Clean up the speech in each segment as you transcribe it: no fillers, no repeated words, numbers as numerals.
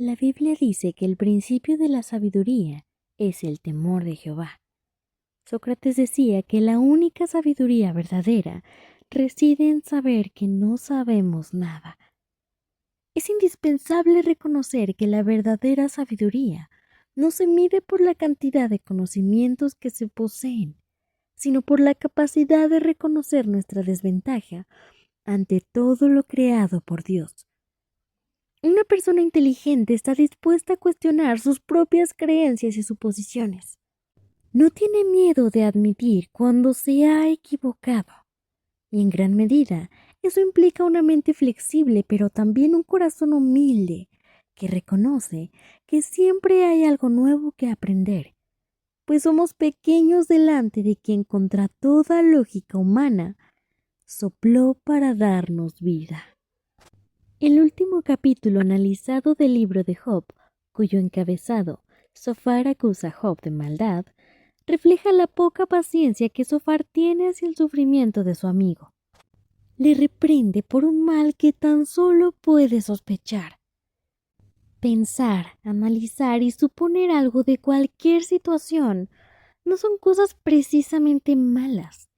La Biblia dice que el principio de la sabiduría es el temor de Jehová. Sócrates decía que la única sabiduría verdadera reside en saber que no sabemos nada. Es indispensable reconocer que la verdadera sabiduría no se mide por la cantidad de conocimientos que se poseen, sino por la capacidad de reconocer nuestra desventaja ante todo lo creado por Dios. Una persona inteligente está dispuesta a cuestionar sus propias creencias y suposiciones. No tiene miedo de admitir cuando se ha equivocado. Y en gran medida, eso implica una mente flexible, pero también un corazón humilde, que reconoce que siempre hay algo nuevo que aprender, pues somos pequeños delante de quien contra toda lógica humana sopló para darnos vida. El último capítulo analizado del libro de Job, cuyo encabezado Zofar acusa a Job de maldad, refleja la poca paciencia que Zofar tiene hacia el sufrimiento de su amigo. Le reprende por un mal que tan solo puede sospechar. Pensar, analizar y suponer algo de cualquier situación no son cosas precisamente malas.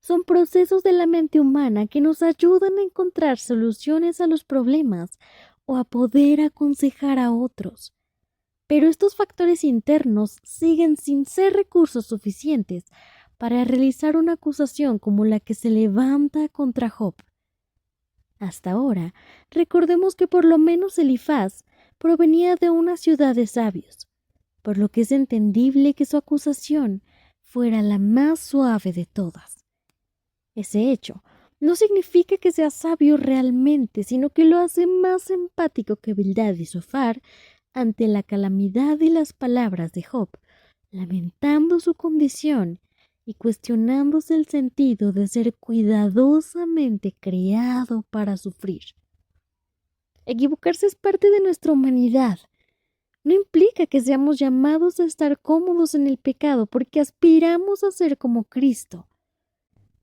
Son procesos de la mente humana que nos ayudan a encontrar soluciones a los problemas o a poder aconsejar a otros. Pero estos factores internos siguen sin ser recursos suficientes para realizar una acusación como la que se levanta contra Job. Hasta ahora, recordemos que por lo menos Elifaz provenía de una ciudad de sabios, por lo que es entendible que su acusación fuera la más suave de todas. Ese hecho no significa que sea sabio realmente, sino que lo hace más empático que Bildad y Zofar ante la calamidad y las palabras de Job, lamentando su condición y cuestionándose el sentido de ser cuidadosamente creado para sufrir. Equivocarse es parte de nuestra humanidad. No implica que seamos llamados a estar cómodos en el pecado porque aspiramos a ser como Cristo.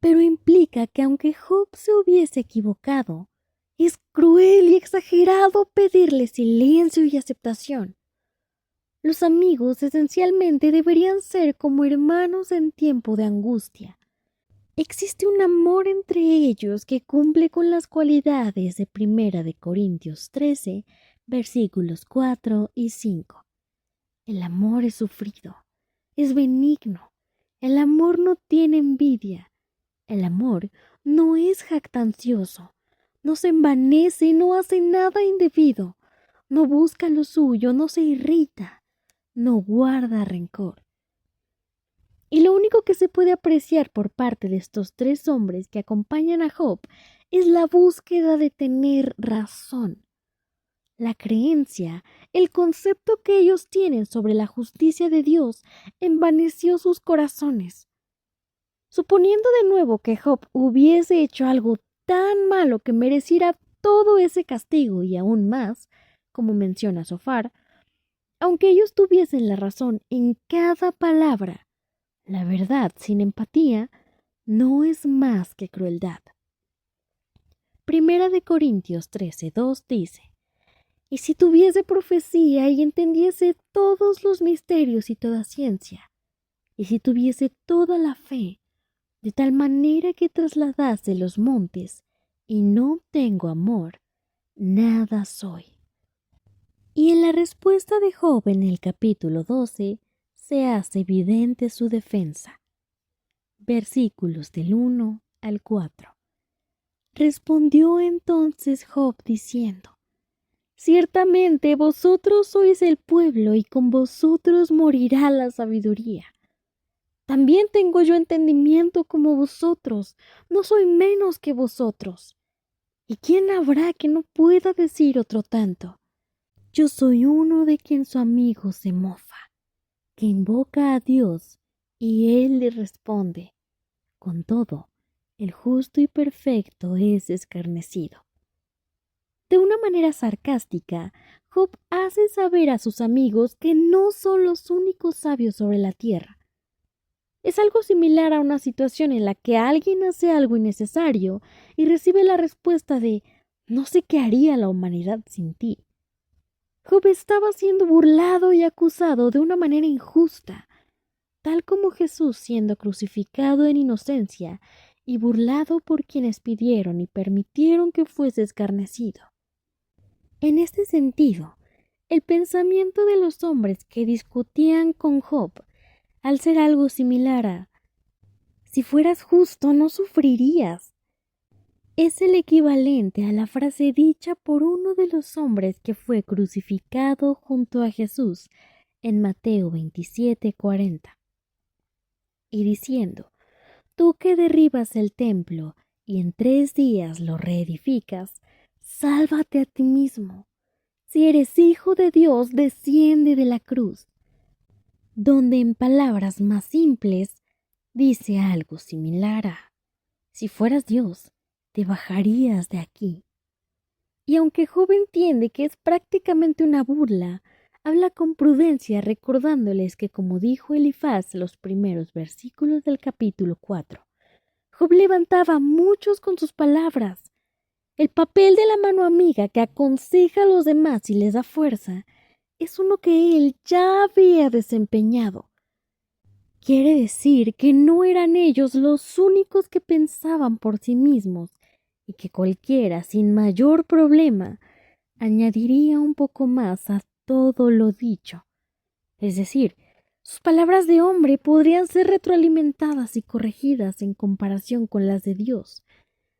Pero implica que aunque Job se hubiese equivocado, es cruel y exagerado pedirle silencio y aceptación. Los amigos esencialmente deberían ser como hermanos en tiempo de angustia. Existe un amor entre ellos que cumple con las cualidades de 1 Corintios 13, versículos 4 y 5. El amor es sufrido, es benigno, el amor no tiene envidia. El amor no es jactancioso, no se envanece, no hace nada indebido, no busca lo suyo, no se irrita, no guarda rencor. Y lo único que se puede apreciar por parte de estos tres hombres que acompañan a Job es la búsqueda de tener razón. La creencia, el concepto que ellos tienen sobre la justicia de Dios envaneció sus corazones. Suponiendo de nuevo que Job hubiese hecho algo tan malo que mereciera todo ese castigo y aún más, como menciona Zofar, aunque ellos tuviesen la razón en cada palabra, la verdad sin empatía no es más que crueldad. 1 Corintios 13:2 dice: Y si tuviese profecía y entendiese todos los misterios y toda ciencia, y si tuviese toda la fe, de tal manera que trasladase los montes, y no tengo amor, nada soy. Y en la respuesta de Job en el capítulo 12 se hace evidente su defensa. Versículos del 1 al 4. Respondió entonces Job diciendo: Ciertamente vosotros sois el pueblo, y con vosotros morirá la sabiduría. También tengo yo entendimiento como vosotros, no soy menos que vosotros. ¿Y quién habrá que no pueda decir otro tanto? Yo soy uno de quien su amigo se mofa, que invoca a Dios, y él le responde. Con todo, el justo y perfecto es escarnecido. De una manera sarcástica, Job hace saber a sus amigos que no son los únicos sabios sobre la tierra. Es algo similar a una situación en la que alguien hace algo innecesario y recibe la respuesta de: no sé qué haría la humanidad sin ti. Job estaba siendo burlado y acusado de una manera injusta, tal como Jesús siendo crucificado en inocencia y burlado por quienes pidieron y permitieron que fuese escarnecido. En este sentido, el pensamiento de los hombres que discutían con Job, al ser algo similar a si fueras justo no sufrirías, es el equivalente a la frase dicha por uno de los hombres que fue crucificado junto a Jesús en Mateo 27:40, y diciendo: tú que derribas el templo y en 3 días lo reedificas, sálvate a ti mismo. Si eres hijo de Dios, desciende de la cruz. Donde en palabras más simples dice algo similar a: si fueras Dios, te bajarías de aquí. Y aunque Job entiende que es prácticamente una burla, habla con prudencia recordándoles que, como dijo Elifaz los primeros versículos del capítulo 4, Job levantaba a muchos con sus palabras. El papel de la mano amiga que aconseja a los demás y les da fuerza es uno que él ya había desempeñado. Quiere decir que no eran ellos los únicos que pensaban por sí mismos y que cualquiera, sin mayor problema, añadiría un poco más a todo lo dicho. Es decir, sus palabras de hombre podrían ser retroalimentadas y corregidas en comparación con las de Dios,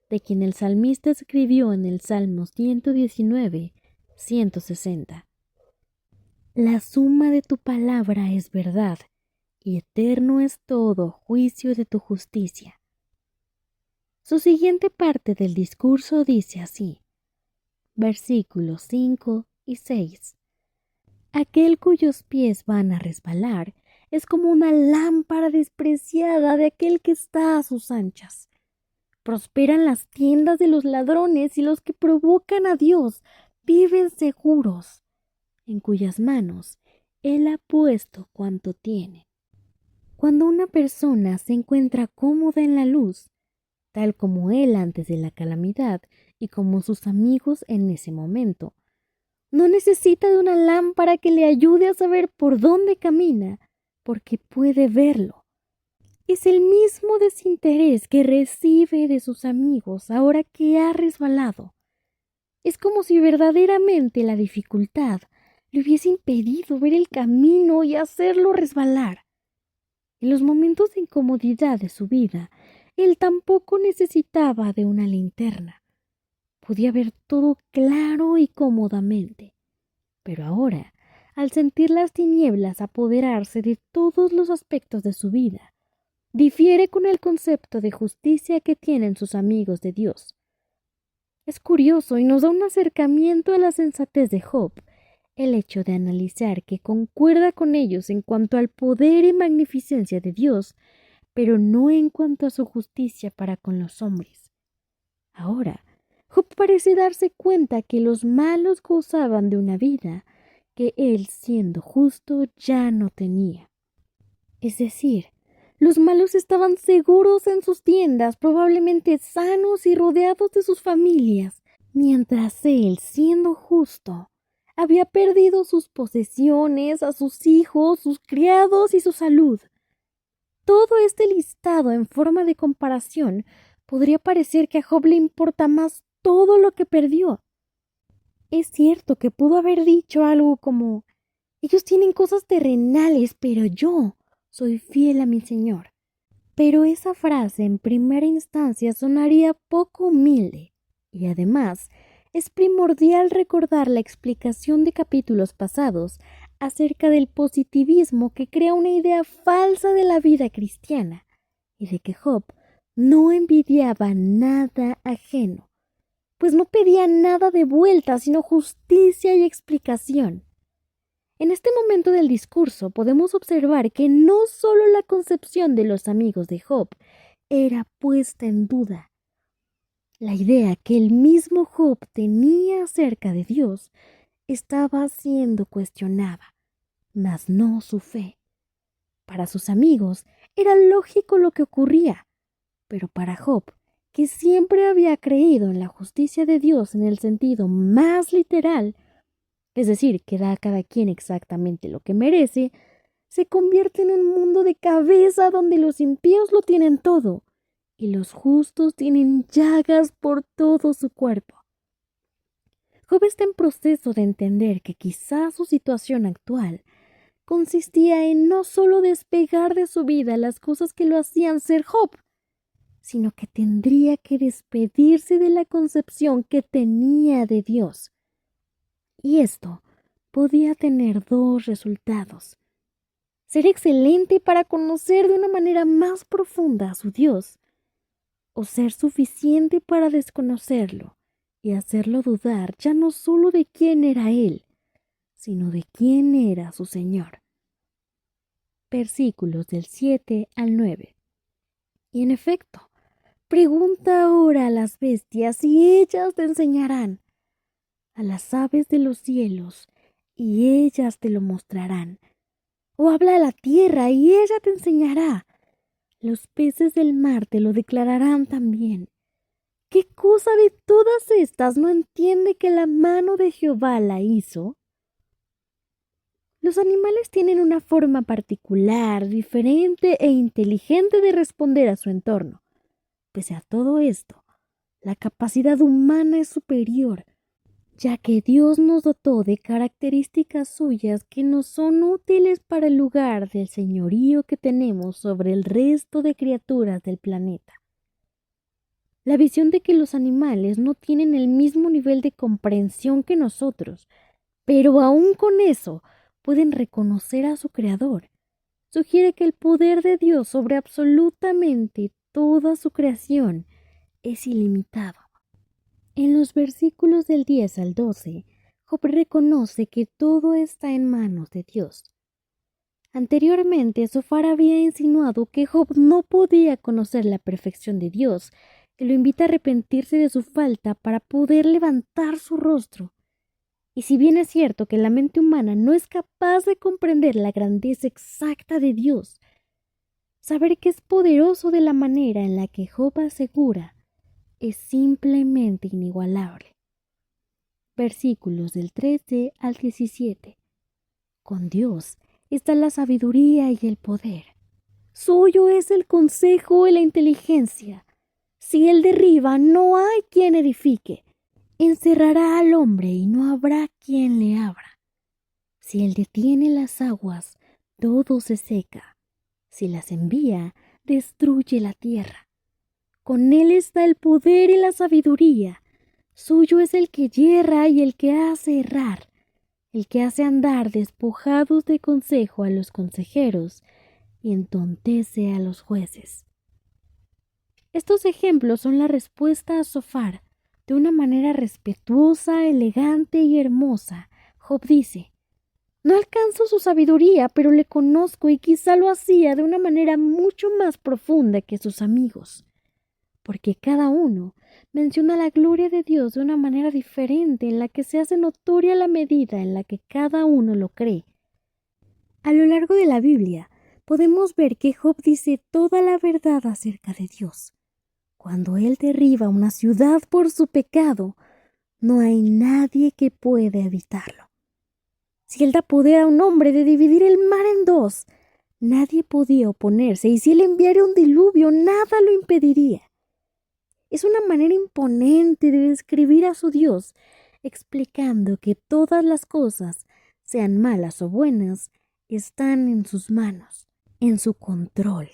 de quien el salmista escribió en el Salmo 119, 160. La suma de tu palabra es verdad, y eterno es todo juicio de tu justicia. Su siguiente parte del discurso dice así, versículos 5 y 6. Aquel cuyos pies van a resbalar es como una lámpara despreciada de aquel que está a sus anchas. Prosperan las tiendas de los ladrones y los que provocan a Dios viven seguros, en cuyas manos Él ha puesto cuanto tiene. Cuando una persona se encuentra cómoda en la luz, tal como él antes de la calamidad y como sus amigos en ese momento, no necesita de una lámpara que le ayude a saber por dónde camina, porque puede verlo. Es el mismo desinterés que recibe de sus amigos ahora que ha resbalado. Es como si verdaderamente la dificultad le hubiese impedido ver el camino y hacerlo resbalar. En los momentos de incomodidad de su vida, él tampoco necesitaba de una linterna. Podía ver todo claro y cómodamente. Pero ahora, al sentir las tinieblas apoderarse de todos los aspectos de su vida, difiere con el concepto de justicia que tienen sus amigos de Dios. Es curioso y nos da un acercamiento a la sensatez de Job, el hecho de analizar que concuerda con ellos en cuanto al poder y magnificencia de Dios, pero no en cuanto a su justicia para con los hombres. Ahora, Job parece darse cuenta que los malos gozaban de una vida que él, siendo justo, ya no tenía. Es decir, los malos estaban seguros en sus tiendas, probablemente sanos y rodeados de sus familias, mientras él, siendo justo, había perdido sus posesiones, a sus hijos, sus criados y su salud. Todo este listado en forma de comparación podría parecer que a Job le importa más todo lo que perdió. Es cierto que pudo haber dicho algo como: ellos tienen cosas terrenales, pero yo soy fiel a mi Señor. Pero esa frase en primera instancia sonaría poco humilde, y además es primordial recordar la explicación de capítulos pasados acerca del positivismo que crea una idea falsa de la vida cristiana y de que Job no envidiaba nada ajeno, pues no pedía nada de vuelta sino justicia y explicación. En este momento del discurso podemos observar que no solo la concepción de los amigos de Job era puesta en duda. La idea que el mismo Job tenía acerca de Dios estaba siendo cuestionada, mas no su fe. Para sus amigos era lógico lo que ocurría, pero para Job, que siempre había creído en la justicia de Dios en el sentido más literal, es decir, que da a cada quien exactamente lo que merece, se convierte en un mundo de cabeza donde los impíos lo tienen todo y los justos tienen llagas por todo su cuerpo. Job está en proceso de entender que quizás su situación actual consistía en no solo despegar de su vida las cosas que lo hacían ser Job, sino que tendría que despedirse de la concepción que tenía de Dios. Y esto podía tener dos resultados: ser excelente para conocer de una manera más profunda a su Dios, o ser suficiente para desconocerlo y hacerlo dudar ya no solo de quién era Él, sino de quién era su Señor. Versículos del 7 al 9. Y en efecto, pregunta ahora a las bestias y ellas te enseñarán, a las aves de los cielos y ellas te lo mostrarán. O habla a la tierra y ella te enseñará. Los peces del mar te lo declararán también. ¿Qué cosa de todas estas no entiende que la mano de Jehová la hizo? Los animales tienen una forma particular, diferente e inteligente de responder a su entorno. Pese a todo esto, la capacidad humana es superior, ya que Dios nos dotó de características suyas que nos son útiles para el lugar del señorío que tenemos sobre el resto de criaturas del planeta. La visión de que los animales no tienen el mismo nivel de comprensión que nosotros, pero aún con eso pueden reconocer a su Creador, sugiere que el poder de Dios sobre absolutamente toda su creación es ilimitado. En los versículos del 10 al 12, Job reconoce que todo está en manos de Dios. Anteriormente, Zofar había insinuado que Job no podía conocer la perfección de Dios, que lo invita a arrepentirse de su falta para poder levantar su rostro. Y si bien es cierto que la mente humana no es capaz de comprender la grandeza exacta de Dios, saber que es poderoso de la manera en la que Job asegura es simplemente inigualable. Versículos del 13 al 17. Con Dios está la sabiduría y el poder. Suyo es el consejo y la inteligencia. Si Él derriba, no hay quien edifique. Encerrará al hombre y no habrá quien le abra. Si Él detiene las aguas, todo se seca. Si las envía, destruye la tierra. Con Él está el poder y la sabiduría. Suyo es el que yerra y el que hace errar, el que hace andar despojados de consejo a los consejeros y entontece a los jueces. Estos ejemplos son la respuesta a Zofar. De una manera respetuosa, elegante y hermosa, Job dice: no alcanzo su sabiduría, pero le conozco y quizá lo hacía de una manera mucho más profunda que sus amigos, porque cada uno menciona la gloria de Dios de una manera diferente en la que se hace notoria la medida en la que cada uno lo cree. A lo largo de la Biblia podemos ver que Job dice toda la verdad acerca de Dios. Cuando él derriba una ciudad por su pecado, no hay nadie que pueda evitarlo. Si él da poder a un hombre de dividir el mar en dos, nadie podía oponerse, y si él enviara un diluvio, nada lo impediría. Es una manera imponente de describir a su Dios, explicando que todas las cosas, sean malas o buenas, están en sus manos, en su control.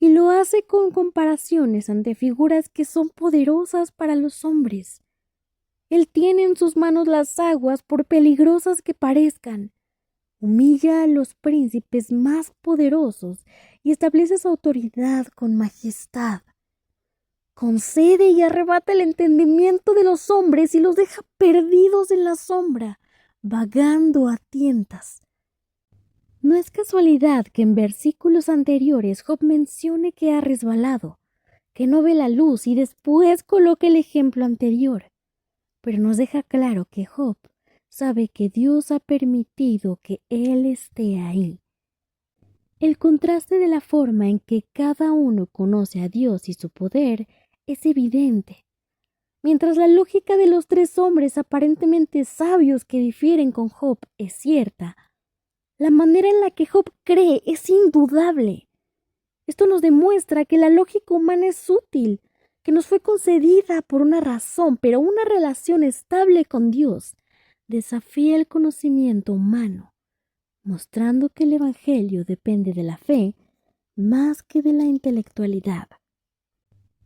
Y lo hace con comparaciones ante figuras que son poderosas para los hombres. Él tiene en sus manos las aguas, por peligrosas que parezcan. Humilla a los príncipes más poderosos y establece su autoridad con majestad. Concede y arrebata el entendimiento de los hombres y los deja perdidos en la sombra, vagando a tientas. No es casualidad que en versículos anteriores Job mencione que ha resbalado, que no ve la luz y después coloque el ejemplo anterior. Pero nos deja claro que Job sabe que Dios ha permitido que él esté ahí. El contraste de la forma en que cada uno conoce a Dios y su poder es evidente. Mientras la lógica de los tres hombres aparentemente sabios que difieren con Job es cierta, la manera en la que Job cree es indudable. Esto nos demuestra que la lógica humana es útil, que nos fue concedida por una razón, pero una relación estable con Dios desafía el conocimiento humano, mostrando que el Evangelio depende de la fe más que de la intelectualidad.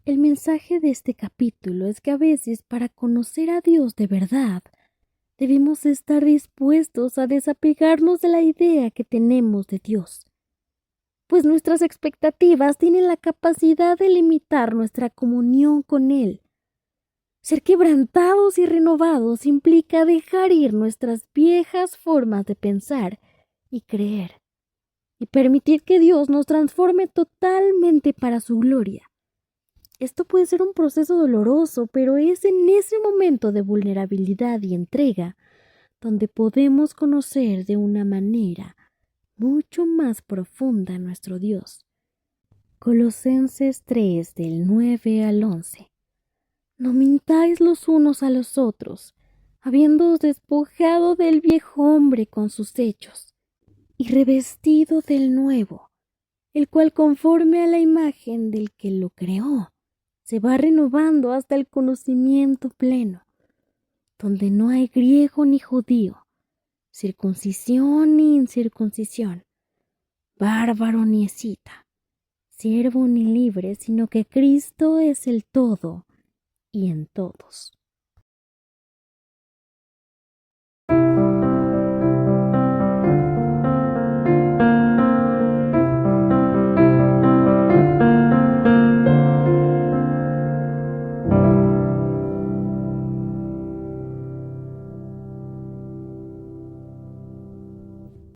El mensaje de este capítulo es que a veces para conocer a Dios de verdad, debemos estar dispuestos a desapegarnos de la idea que tenemos de Dios, pues nuestras expectativas tienen la capacidad de limitar nuestra comunión con Él. Ser quebrantados y renovados implica dejar ir nuestras viejas formas de pensar y creer, y permitir que Dios nos transforme totalmente para su gloria. Esto puede ser un proceso doloroso, pero es en ese momento de vulnerabilidad y entrega donde podemos conocer de una manera mucho más profunda a nuestro Dios. Colosenses 3 del 9 al 11. No mintáis los unos a los otros, habiéndoos despojado del viejo hombre con sus hechos, y revestido del nuevo, el cual conforme a la imagen del que lo creó, se va renovando hasta el conocimiento pleno, donde no hay griego ni judío, circuncisión ni incircuncisión, bárbaro ni escita, siervo ni libre, sino que Cristo es el todo y en todos.